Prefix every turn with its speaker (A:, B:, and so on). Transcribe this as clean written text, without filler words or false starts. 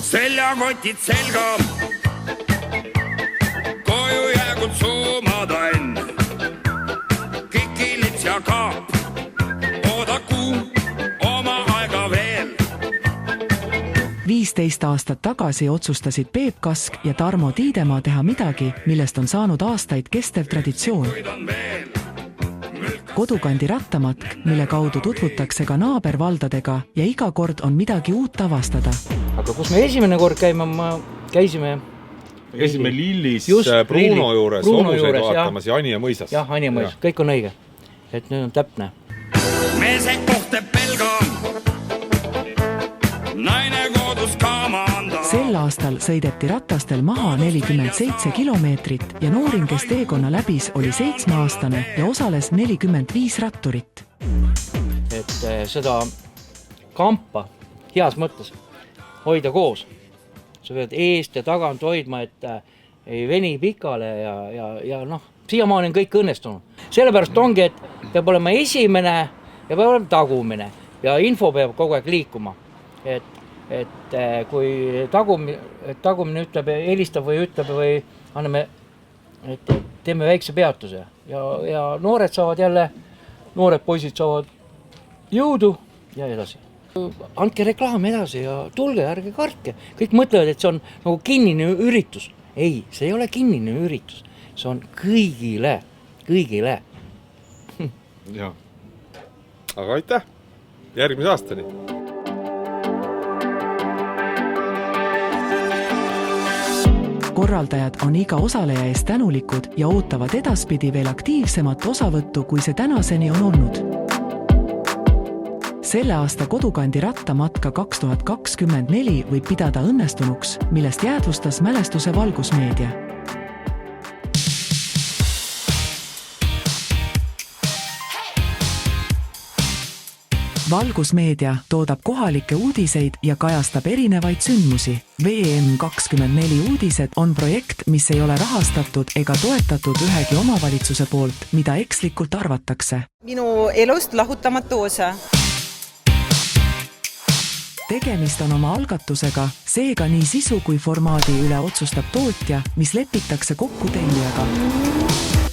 A: seljakotid selga, koju jäägud suumadan, kikilits ja kaap, oodaku oma aega veel.
B: 15 aastat tagasi otsustasid Peep Kask ja Tarmo Tiidemaa teha midagi, millest on saanud aastaid kestev traditsioon. Kodukandi rattamatk, mille kaudu tutvutakse ka naabervaldadega ja iga kord on midagi uut avastada.
C: Aga kus me esimene kord käisime
D: Lillis Bruno juures, onuseid vaatamas ja Anja mõisas.
C: Jah, Anja mõisas, kõik on õige. Et nüüd on täpne.
A: Meesek kohtab pelga, naine kodus kaamanda.
B: Sel aastal sõideti ratastel maha 47 kilomeetrit ja noorim, kes teekonna läbis, oli 7-aastane ja osales 45 ratturit.
C: Et seda kampa heas mõttes hoida koos. Sa pead eest ja tagant hoidma, et ei veni pikale ja siiamaani on kõik õnnestunud. Sellepärast ongi, et peab olema esimene ja peab olema tagumine ja info peab kogu aeg liikuma. Et kui tagumine ütleb, helistab või ütleb või anname, et teeme väikse peatuse ja noored saavad jälle, noored poisid saavad jõudu ja edasi. Andke reklaam edasi ja tulge, ärge kartke. Kõik mõtlevad, et see on nagu kinnine üritus. Ei, see ei ole kinnine üritus. See on kõigile.
D: Ja. Aga aitäh! Järgmise aastani!
B: Korraldajad on iga osaleja eest tänulikud ja ootavad edaspidi veel aktiivsemat osavõttu, kui see tänaseni on olnud. Selle aasta Kodukandi rattamatka 2024 võib pidada õnnestunuks, millest jäädvustas mälestuse Valgusmeedia. Valgusmeedia toodab kohalikke uudiseid ja kajastab erinevaid sündmusi. VM24 uudised on projekt, mis ei ole rahastatud ega toetatud ühegi omavalitsuse poolt, mida ekslikult arvatakse.
E: Minu elust lahutamatu osa.
B: Tegemist on oma algatusega, seega nii sisu kui formaadi üle otsustab tootja, mis lepitakse kokku tellijaga.